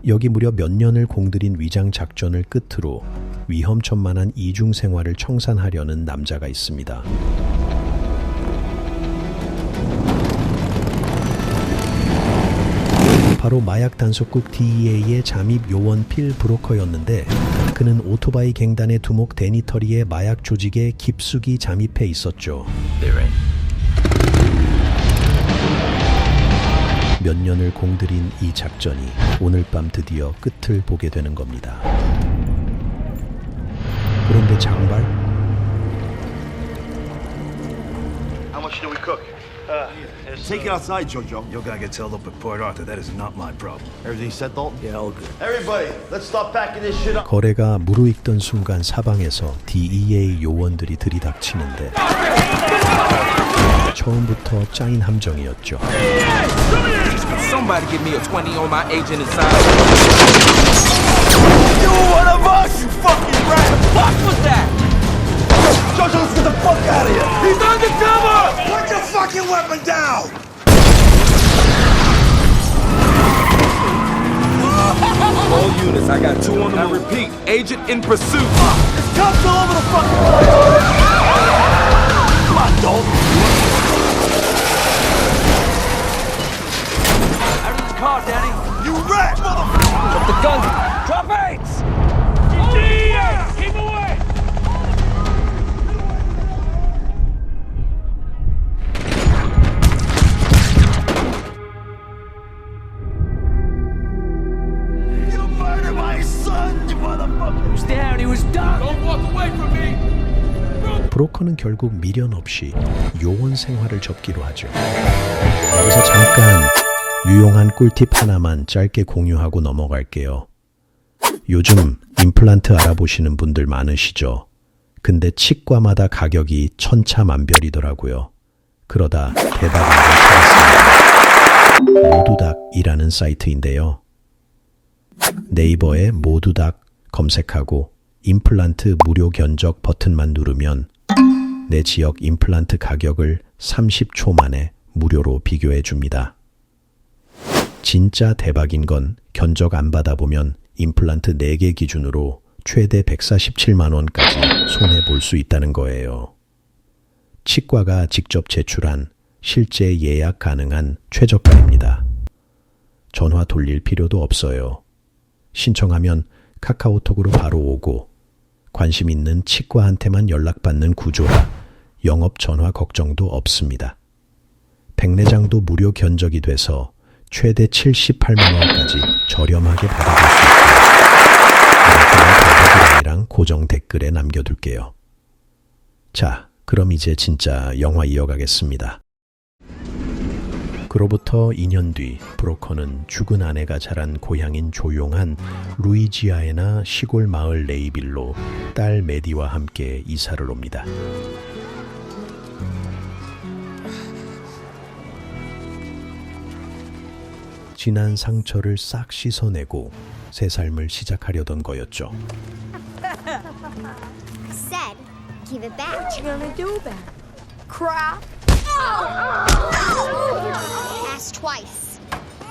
여기 무려 몇 년을 공들인 위장 작전을 끝으로 위험천만한 이중 생활을 청산하려는 남자가 있습니다. 바로 마약 단속국 DEA의 잠입 요원 필 브로커였는데 그는 오토바이 갱단의 두목 데니터리의 마약 조직에 깊숙이 잠입해 있었죠. 몇 년을 공들인 이 작전이 오늘 밤 드디어 끝을 보게 되는 겁니다. 그런데 장발? How much do we cook? Take it outside, Jojo. Your guy gets held up at Port Arthur. That is not my problem. Everything set, Dalton? Yeah, all good. Everybody, let's start packing this shit up. 거래가 무르익던 순간 사방에서 DEA 요원들이 들이닥치는데 처음부터 짜인 함정이었죠. Somebody give me a 20 on my agent inside. You one of us, you fucking rat! What was that? Jojo, let's get the fuck out of here! He's undercover! Put your fucking weapon down! All units, I got 2 on the move. I repeat, agent in pursuit. There's cops all over the fucking place! Come on, Dalton! Out of the car, Daddy. You rat, motherfucker! Drop the gun. Drop it! Keep away! You murdered my son, you motherfucker! He was down. He was done. Don't walk away from me. 브로커는 결국 미련 없이 요원 생활을 접기로 하죠. 여기서 잠깐 유용한 꿀팁 하나만 짧게 공유하고 넘어갈게요. 요즘 임플란트 알아보시는 분들 많으시죠? 근데 치과마다 가격이 천차만별이더라고요. 그러다 대박을 찾았습니다. 모두닥이라는 사이트인데요. 네이버에 모두닥 검색하고 임플란트 무료 견적 버튼만 누르면 내 지역 임플란트 가격을 30초 만에 무료로 비교해 줍니다. 진짜 대박인 건 견적 안 받아보면 임플란트 4개 기준으로 최대 147만 원까지 손해볼 수 있다는 거예요. 치과가 직접 제출한 실제 예약 가능한 최저가입니다. 전화 돌릴 필요도 없어요. 신청하면 카카오톡으로 바로 오고 관심 있는 치과한테만 연락받는 구조라 영업 전화 걱정도 없습니다. 백내장도 무료 견적이 돼서 최대 78만 원까지 저렴하게 받아볼 수 있고요. 이랑 고정 댓글에 남겨둘게요. 자, 그럼 이제 진짜 영화 이어가겠습니다. 그로부터 2년 뒤 브로커는 죽은 아내가 자란 고향인 조용한 루이지아나 시골 마을 레이빌로 딸 메디와 함께 이사를 옵니다. 지난 상처를 싹 씻어내고 새 삶을 시작하려던 거였죠. Said, give it back. What you gonna do about it? Cry? Ask twice.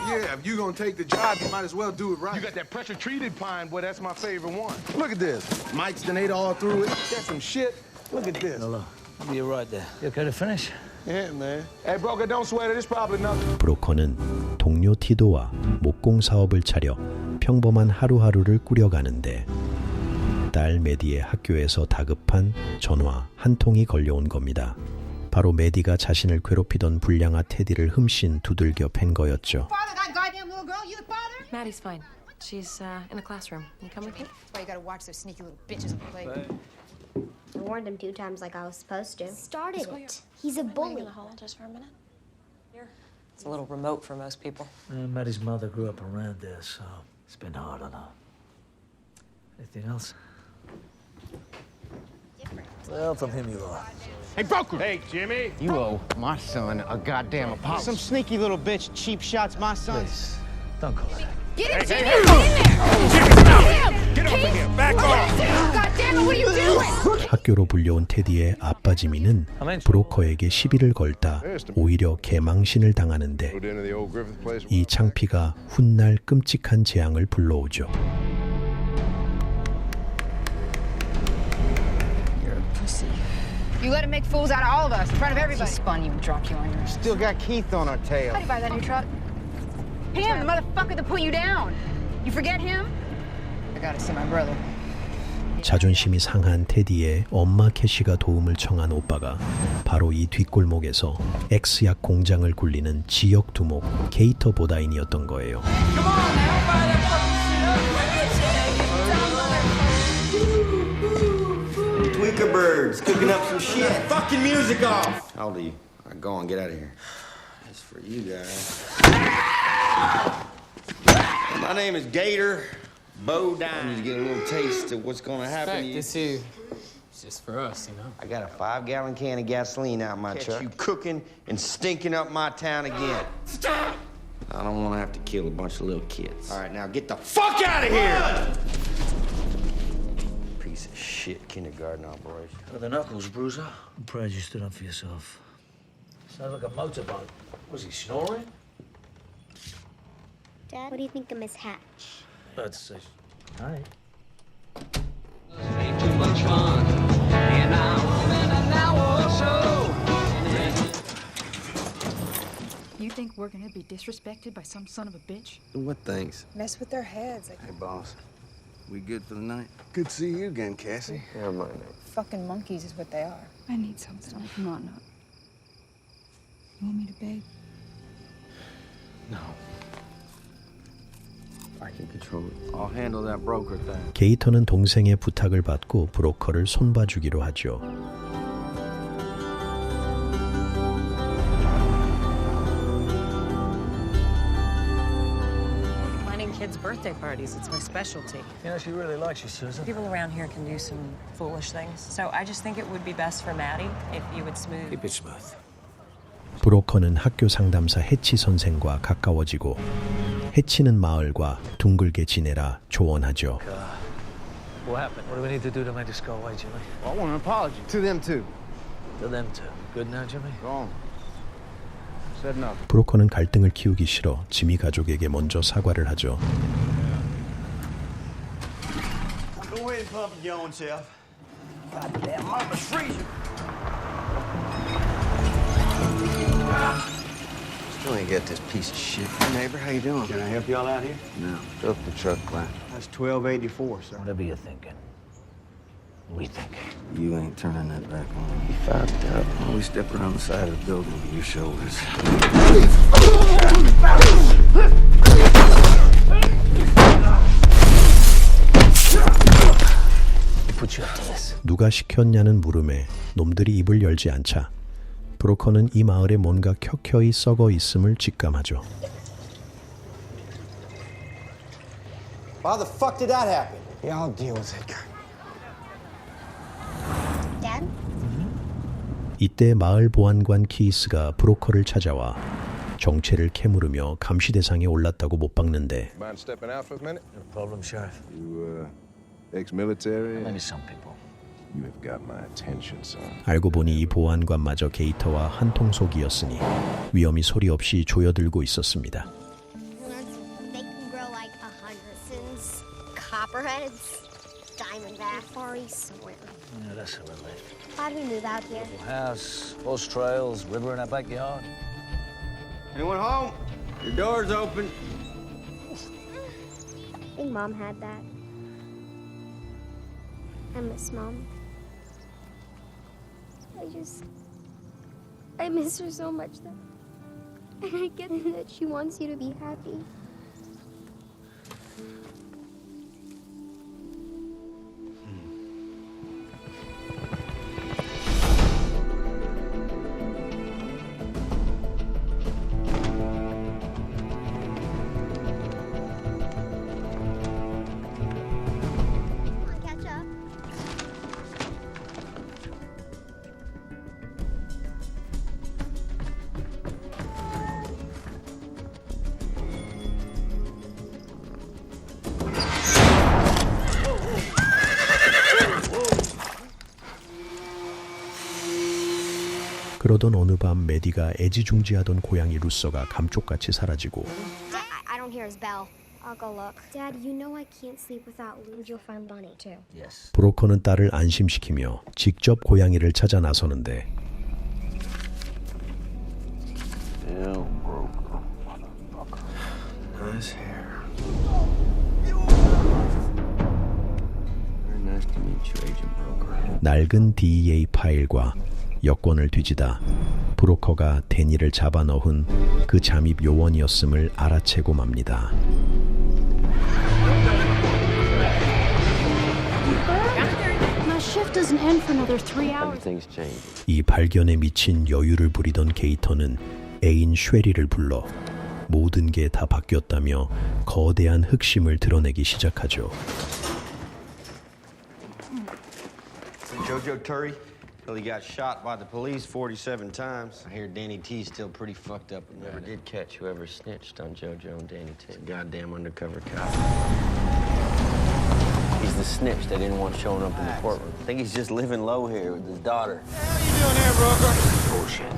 Yeah, if you gonna take the job, you might as well do it right. You got that pressure-treated pine, boy, that's my favorite one. Look at this. Mike's done ate all through it. That's some shit. Look at this. Hello. I'll be right there. You okay to finish? Yeah, man. Hey, broker, don't sweat it. It's probably nothing. 브로커는 동료 티도와 목공 사업을 차려 평범한 하루하루를 꾸려가는데 딸 메디의 학교에서 다급한 전화 한 통이 걸려온 겁니다. 바로 메디가 자신을 괴롭히던 불량아 테디를 흠씬 두들겨 팬 거였죠. Father, that goddamn little girl, you the father? Maddie's fine. She's in the classroom. You come with me? That's why you gotta watch those sneaky little bitches play. I warned him 2 times like I was supposed to. Started it. He's a Are you bully. in the hall just for a minute? Here. It's a little remote for most people. Maddie's mother grew up around there, so it's been hard on her. Anything else? Well, from him you are. Hey, broker! Hey, Jimmy! You owe my son a goddamn apology. Some sneaky little bitch cheap shots my son. Please, don't call that. Get him, Jimmy! Get in there! Get over here. Back off. God damn it, what are you doing? 학교로 불려온 테디의 아빠 지미는 브로커에게 시비를 걸다 오히려 개망신을 당하는데 Go down to the old Griffith place. 이 창피가 훗날 끔찍한 재앙을 불러오죠. You're a pussy. You let him make fools out of all of us in front of everybody. He spun you and dropped you on yours. Still got Keith on our tail. How'd you buy that new truck? Him, the motherfucker that put you down. You forget him? I gotta see my brother. 자존심이 상한 테디의 엄마 캐시가 도움을 청한 오빠가 바로 이 뒷골목에서 X약 공장을 굴리는 지역 두목 게이터 보다인이었던 거예요. Twinkerbirds cooking up some shit. Fucking music off. How old are you? All right, go on, get out of here. It's for you guys. My name is Gator Bodine. You get a little taste of what's gonna happen to you. This here, it's just for us, you know. I got a 5-gallon can of gasoline out my truck. You cooking and stinking up my town again. Stop! I don't want to have to kill a bunch of little kids. All right, now get the fuck out of here! Piece of shit kindergarten operation. For the knuckles, Bruiser. I'm proud you stood up for yourself. Sounds like a motorboat. Was he snoring? Dad, what do you think of Miss Hatch? Bad decision. All right. You think we're gonna be disrespected by some son of a bitch? What things? Mess with their heads. Like Hey, boss. We good for the night? Good to see you again, Cassie. Yeah, my name. fucking monkeys is what they are. I need something. Come on now. You want me to beg? No. I can control it. I'll handle that broker thing. 게이터는 동생의 부탁을 받고 브로커를 손봐주기로 하죠. Planning kids' birthday parties, it's my specialty. You know, she really likes you, Susan. People around here can do some foolish things. So I just think it would be best for Maddie if you would smooth. Keep it smooth. 브로커는 학교 상담사 해치 선생과 가까워지고 해치는 마을과 둥글게 지내라 조언하죠. What happened? What do we need to do to make this go away, Jimmy? Well, I want an apology. To them, too. To them too. Good now, Jimmy? Go on. Said enough. 브로커는 갈등을 키우기 싫어 지미 가족에게 먼저 사과를 하죠. Go ahead and pump your own self. Goddamn, mama's freezing. Still ain't got this piece of shit. Hey, neighbor, how you doing? Can I help y'all out here? No. Fill up the truck, Clyde. That's 1284, sir. Whatever you're thinking. We think. You ain't turning that back on. You fucked up. Always step around the side of the building with your shoulders. Put you up to this. 누가 시켰냐는 물음에 놈들이 입을 열지 않자 브로커는 이 마을에 뭔가 켜켜이 썩어 있음을 직감하죠. How the fuck did that happen? Yeah, I'll deal with it. Dad? 이때 마을 보안관 키스가 브로커를 찾아와 정체를 캐물으며 감시 대상에 올랐다고 못 박는데 Mind stepping out for a minute? No problem, Sheriff. You, ex-military? Maybe some people. You have got my attention, son. 알고 보니 이 보안관마저 게이터와 한통속이었으니 위험이 소리 없이 조여들고 있었습니다. They can grow like 100 copperheads, diamondback, fairy swim. Yeah, that's a relief. Why'd we move out here? House, horse trails, river in our backyard. Anyone home? Your door's open. I think Mom had that. I miss Mom. I miss her so much that, and I get that she wants you to be happy. Come on, catch up. 그러던 어느 밤 메디가 애지중지하던 고양이 루서가 감쪽같이 사라지고 I don't hear his bell. I'll go look. Dad, you know I can't sleep without Lou. You'll find Bunny too. Yes. 브로커는 딸을 안심시키며 직접 고양이를 찾아 나서는데 Nice hair. Very nice to meet you, Agent Broker. 낡은 DEA 파일과 여권을 뒤지다 브로커가 데니를 잡아넣은 그 잠입 요원이었음을 알아채고 맙니다. My shift doesn't end for another 3 hours. Everything's changed. 이 발견에 미친 여유를 부리던 게이터는 애인 쉐리를 불러 모든 게 다 바뀌었다며 거대한 흑심을 드러내기 시작하죠. Jojo Turry, well, he got shot by the police 47 times. I hear Danny T's still pretty fucked up. Never did catch whoever snitched on Jojo and Danny T. Goddamn undercover cop. He's the snitch they didn't want showing up in the courtroom. I think he's just living low here with his daughter. What are you doing here, Broker? Bullshit.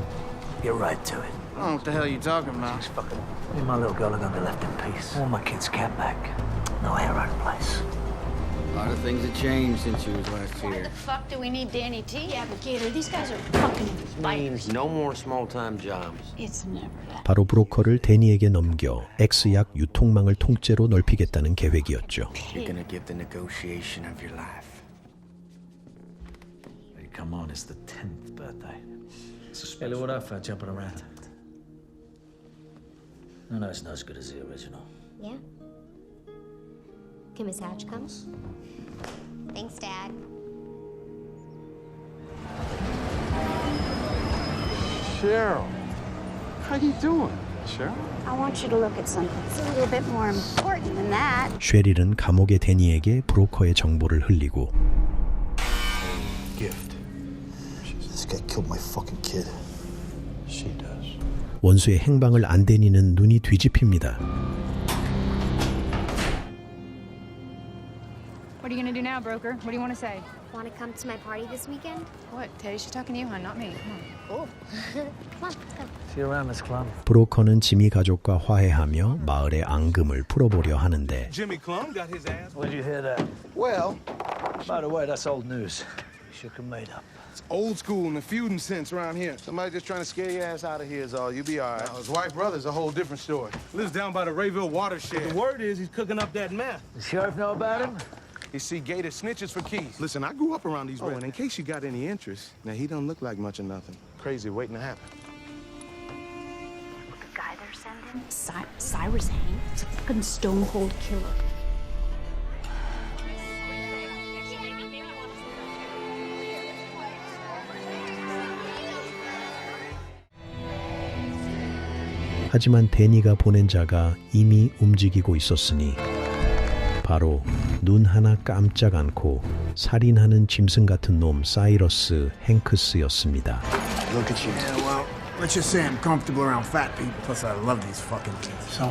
Get right to it. I don't know what the hell you talking about. Just fucking. Me and my little girl are gonna be left in peace. All my kids' cat back. No air out of place. A lot of things have changed since you was last Why here. the fuck do we need Danny T? Yeah, but Gator, these guys are fucking Means no more small-time jobs. It's never that. 바로 브로커를 데니에게 넘겨 X약 유통망을 통째로 넓히겠다는 계획이었죠. You're gonna give the negotiation of your life. Hey, come on, it's the 10th birthday. Hey, look what I found jumping around. No, it's not as good as the original. Yeah? Can Miss Hatch come? Thanks, Dad. Cheryl, how you doing, Cheryl? I want you to look at something. It's a little bit more important than that. 쉐릴은 감옥의 데니에게 브로커의 정보를 흘리고 Gift. This guy killed my fucking kid. She does. 원수의 행방을 안 데니는 눈이 뒤집힙니다. What are you gonna do now, Broker? What do you want to say? Want to come to my party this weekend? What? Teddy, she's talking to you, hon, not me. Come on. Cool. Come on, let's go. See you around, Miss Clum. 브로커는 지미 가족과 화해하며 마을의 앙금을 풀어보려 하는데 Jimmy Clum got his ass. Where'd you hear that? Well, By the way, that's old news. Shook and made up. it's old school in the feuding sense around here. Somebody just trying to scare your ass out of here is all. You be all right. His white brother's a whole different story. Lives down by the Rayville watershed. The word is he's cooking up that meth. The sheriff know about him? You see, Gator snitches for keys. Listen, I grew up around these rednecks. And in case you got any interest, now he don't look like much of nothing. Crazy waiting to happen. The guy they're sending? Cyrus Hain? It's a fucking stone cold killer. 하지만 데니가 보낸 자가 이미 움직이고 있었으니 바로 눈 하나 깜짝 않고 살인하는 짐승 같은 놈 사이러스 행크스였습니다. Look at you. Yeah, well, let's just say I'm comfortable around fat people. Plus, I love these fucking kids. So,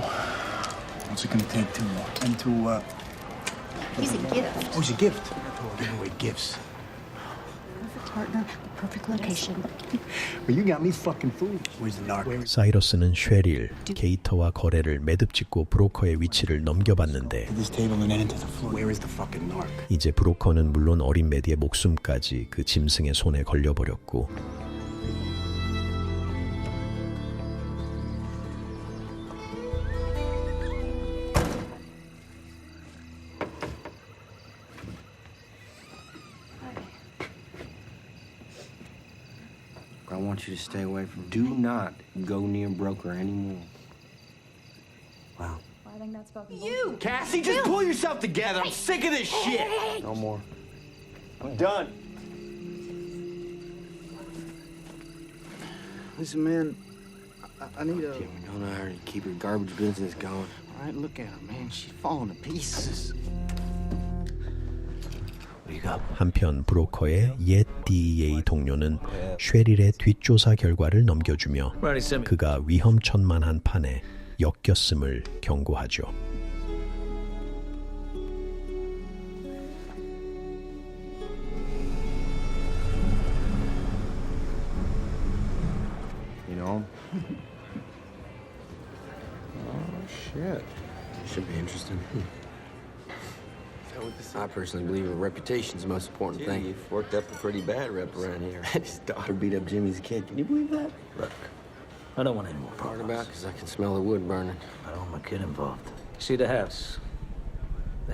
what's it gonna take to into He's a gift. Oh, it's a gift. I give away gifts. Perfect partner, perfect location. Well, you got me fucking fooled. Where's the narc? 사이러스는 쉐릴, 게이터와 거래를 매듭짓고 브로커의 위치를 넘겨봤는데 This table and then into the floor. Where is the fucking narc? 이제 브로커는 물론 어린 메디의 목숨까지 그 짐승의 손에 걸려버렸고 I want you to stay away from. Do not go near Broker anymore. Wow. Well, I think that's fucking You, Cassie, just pull yourself together. I'm sick of this shit. No more. I'm done. Listen, man, I need a... Jim, you don't know how to keep your garbage business going. All right, look at her, man. She's falling to pieces. 한편 브로커의 옛 DEA 동료는 쉐릴의 뒷조사 결과를 넘겨주며 그가 위험천만한 판에 엮였음을 경고하죠. Shit. Should be interesting. I personally believe a reputation's the most important thing. You've worked up a pretty bad rep around here. His daughter beat up Jimmy's kid. Can you believe that? Look, I don't want any more Part problems. about because I can smell the wood burning. I don't want my kid involved. See the house?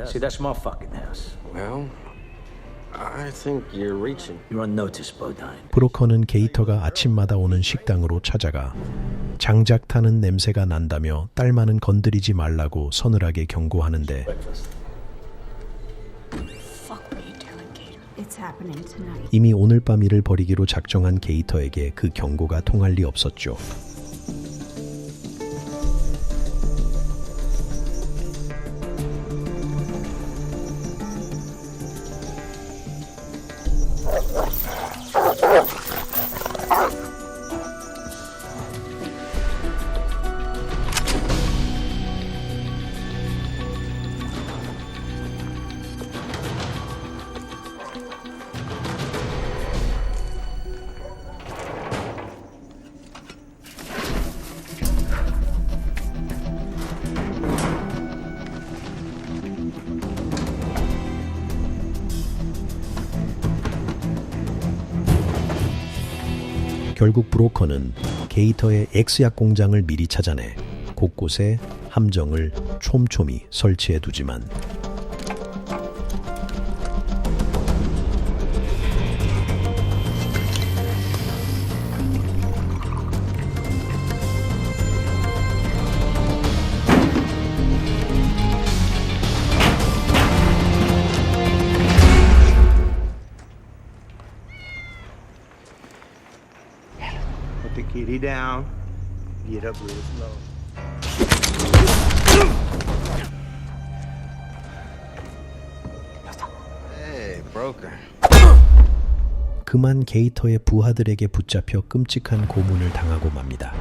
See, that's my fucking house. Well, I think you're reaching. You're on notice, Bodine. 브로커는 게이터가 아침마다 오는 식당으로 찾아가 장작 타는 냄새가 난다며 딸만은 건드리지 말라고 서늘하게 경고하는데 Fuck, what are you doing, Gator? It's happening tonight. 이미 오늘 밤 일을 벌이기로 작정한 게이터에게 그 경고가 통할 리 없었죠. 결국 브로커는 게이터의 X약 공장을 미리 찾아내 곳곳에 함정을 촘촘히 설치해 두지만 Put the kitty down. Get up real slow. Hey, broker. 그만 게이터의 부하들에게 붙잡혀 끔찍한 고문을 당하고 맙니다.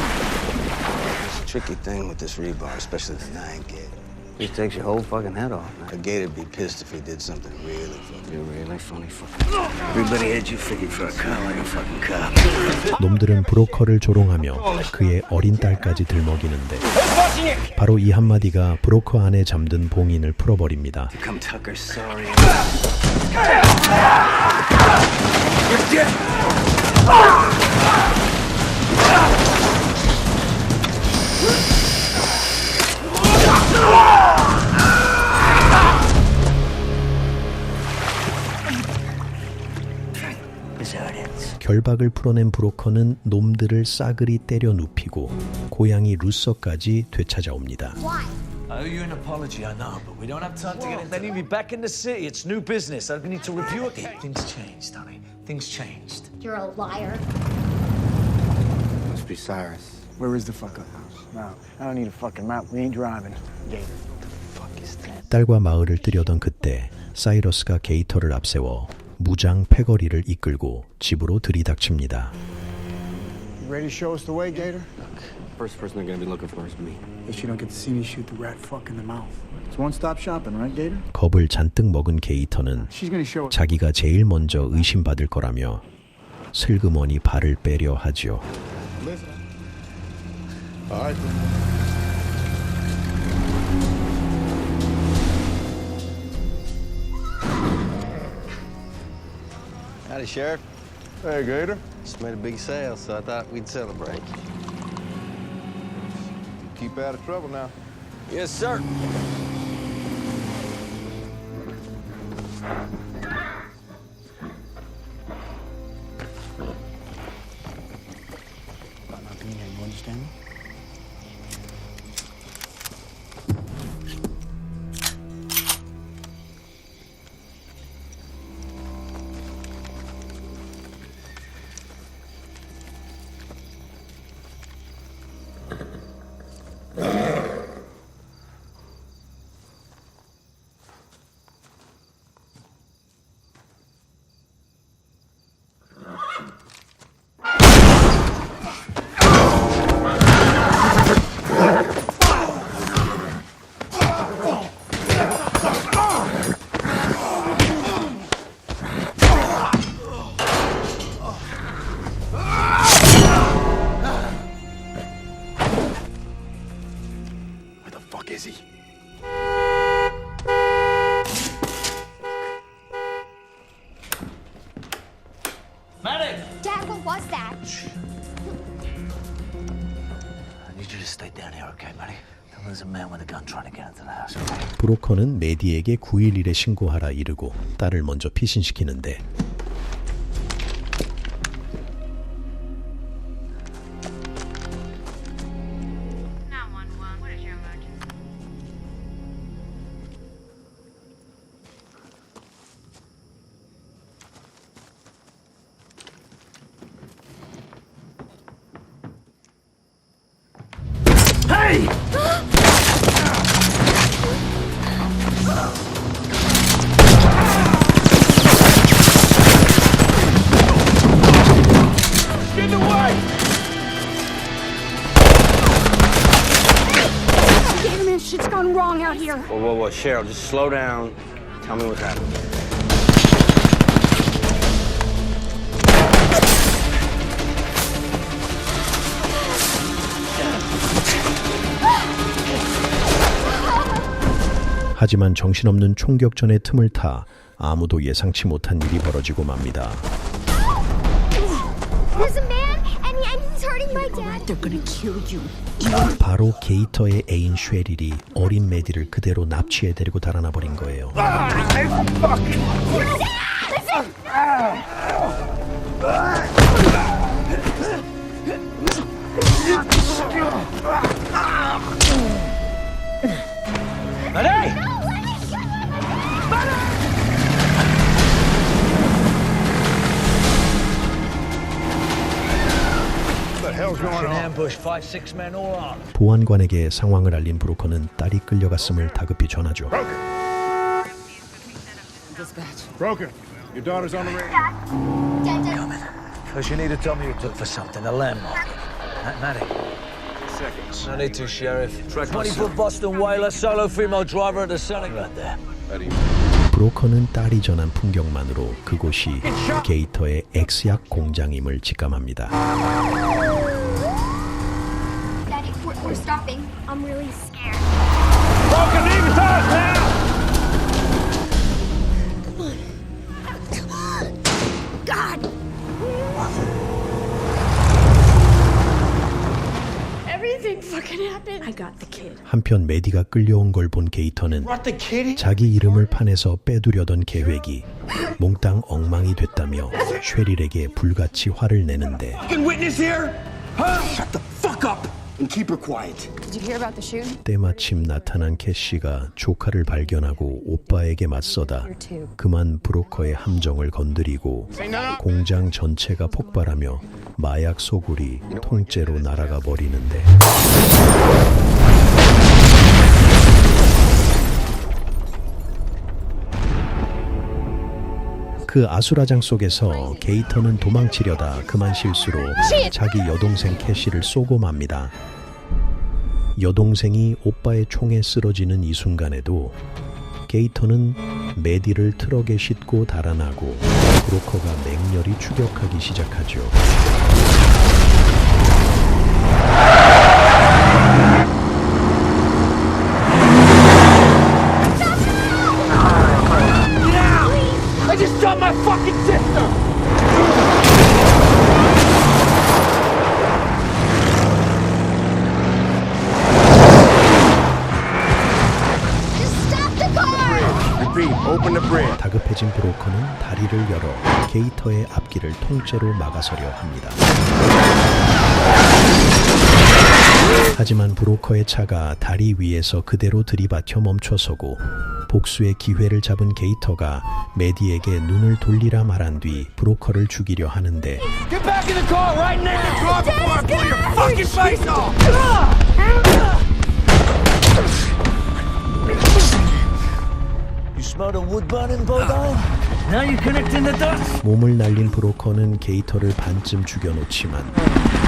It's a tricky thing with this rebar, especially the 9 gauge. Just takes your whole fucking head off, man. A gator'd be pissed if he did something really funny. You're really funny fucking. Everybody had you figured for a cop like a fucking cop. 놈들은 브로커를 조롱하며 그의 어린 딸까지 들먹이는데 바로 이 한마디가 브로커 안에 잠든 봉인을 풀어버립니다. Come Tucker, sorry. You're dead! 결박을 풀어낸 브로커는 놈들을 싸그리 때려 눕히고 고양이 루서까지 되찾아옵니다. Why? I owe you an apology, I know, but we don't have time to get into. They need me back in the city. It's new business. I need to review it. Things changed, honey. Things changed. You're a liar. Must be Cyrus. Where is the fucking house? No, I don't need a fucking map. We ain't driving. Gator. 딸과 마을을 뜨려던 그때 사이러스가 게이터를 앞세워 무장 패거리를 이끌고 집으로 들이닥칩니다. You ready to show us the way, Gator? First person they're gonna be looking for is me. At least you don't get to see me shoot the rat fuck in the mouth. It's one-stop shopping, right, Gator? 겁을 잔뜩 먹은 게이터는 She's gonna show us. 자기가 제일 먼저 의심받을 거라며 슬그머니 발을 빼려 하지요. Listen. All right. Howdy, Sheriff. Hey, Gator. Just made a big sale, so I thought we'd celebrate. Keep out of trouble now. Yes, sir. I'm not being here, you understand me? back. I need you to stay down here, okay, buddy? There's a man with a gun trying to get into the house, okay? 브로커는 메디에게 911에 신고하라 이르고 딸을 먼저 피신시키는데 Shit's gone wrong out here. Whoa, Cheryl, just slow down. Tell me what's happening. 하지만 정신없는 총격전의 틈을 타 아무도 예상치 못한 일이 벌어지고 맙니다. There's a man, and he's hurting my dad. They're gonna kill you. 바로 게이터의 애인 쉐릴이 어린 메디를 그대로 납치해 데리고 달아나 버린 거예요. Ambush, 5-6 men all armed. 보안관에게 상황을 알린 브로커는 딸이 끌려갔음을 다급히 전하죠. Broken. Your daughter's on the radio. Coming. First, you need to tell me you look for something, a landmark. Maddie. No need to, Sheriff. 20-foot Boston Whaler, solo female driver at the Sonic right there. 브로커는 딸이 전한 풍경만으로 그곳이 게이터의 엑스약 공장임을 직감합니다. Daddy, we're stopping. I'm really scared. Broken, leave his house now! God! Everything fucking happened. I got the kid. 한편 메디가 끌려온 걸 본 게이터는 자기 이름을 판에서 빼두려던 계획이 몽땅 엉망이 됐다며 쉐릴에게 불같이 화를 내는데 Witness here? Huh? Shut the fuck up and keep her quiet. Did you hear about the shooting? 때마침 나타난 캐시가 조카를 발견하고 오빠에게 맞서다 그만 브로커의 함정을 건드리고 공장 전체가 폭발하며 마약 소굴이 통째로 날아가 버리는데 그 아수라장 속에서 게이터는 도망치려다 그만 실수로 자기 여동생 캐시를 쏘고 맙니다. 여동생이 오빠의 총에 쓰러지는 이 순간에도 게이터는 메디를 트럭에 싣고 달아나고 브로커가 맹렬히 추격하기 시작하죠. I just shot my fucking sister! Open the bridge. 다급해진 브로커는 다리를 열어 게이터의 앞길을 통째로 막아서려 합니다. 하지만 브로커의 차가 다리 위에서 그대로 들이받혀 멈춰서고 복수의 기회를 잡은 게이터가 메디에게 눈을 돌리라 말한 뒤 브로커를 죽이려 하는데 Get back in the car right now! Before I pull your fucking face off! You smell the wood burning, Bodine? Now you're connecting the dots? 몸을 날린 브로커는 게이터를 반쯤 죽여놓지만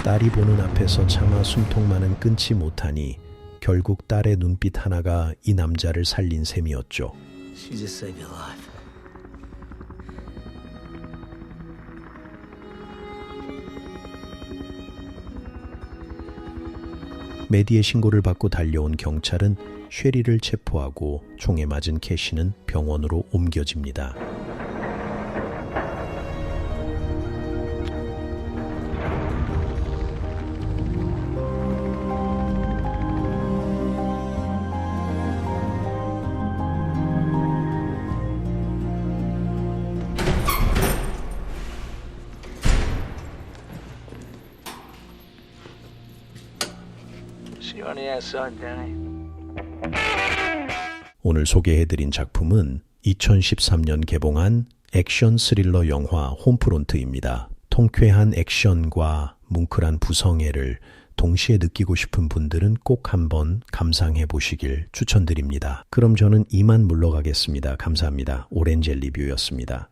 딸이 보는 앞에서 차마 숨통만은 끊지 못하니 결국 딸의 눈빛 하나가 이 남자를 살린 셈이었죠. She just saved your life. 메디의 신고를 받고 달려온 경찰은 쉐리를 체포하고 총에 맞은 캐시는 병원으로 옮겨집니다. You're on the outside, Danny. 오늘 소개해드린 작품은 2013년 개봉한 액션 스릴러 영화 홈프론트입니다. 통쾌한 액션과 뭉클한 부성애를 동시에 느끼고 싶은 분들은 꼭 한번 감상해 보시길 추천드립니다. 그럼 저는 이만 물러가겠습니다. 감사합니다. 오렌젤 리뷰였습니다.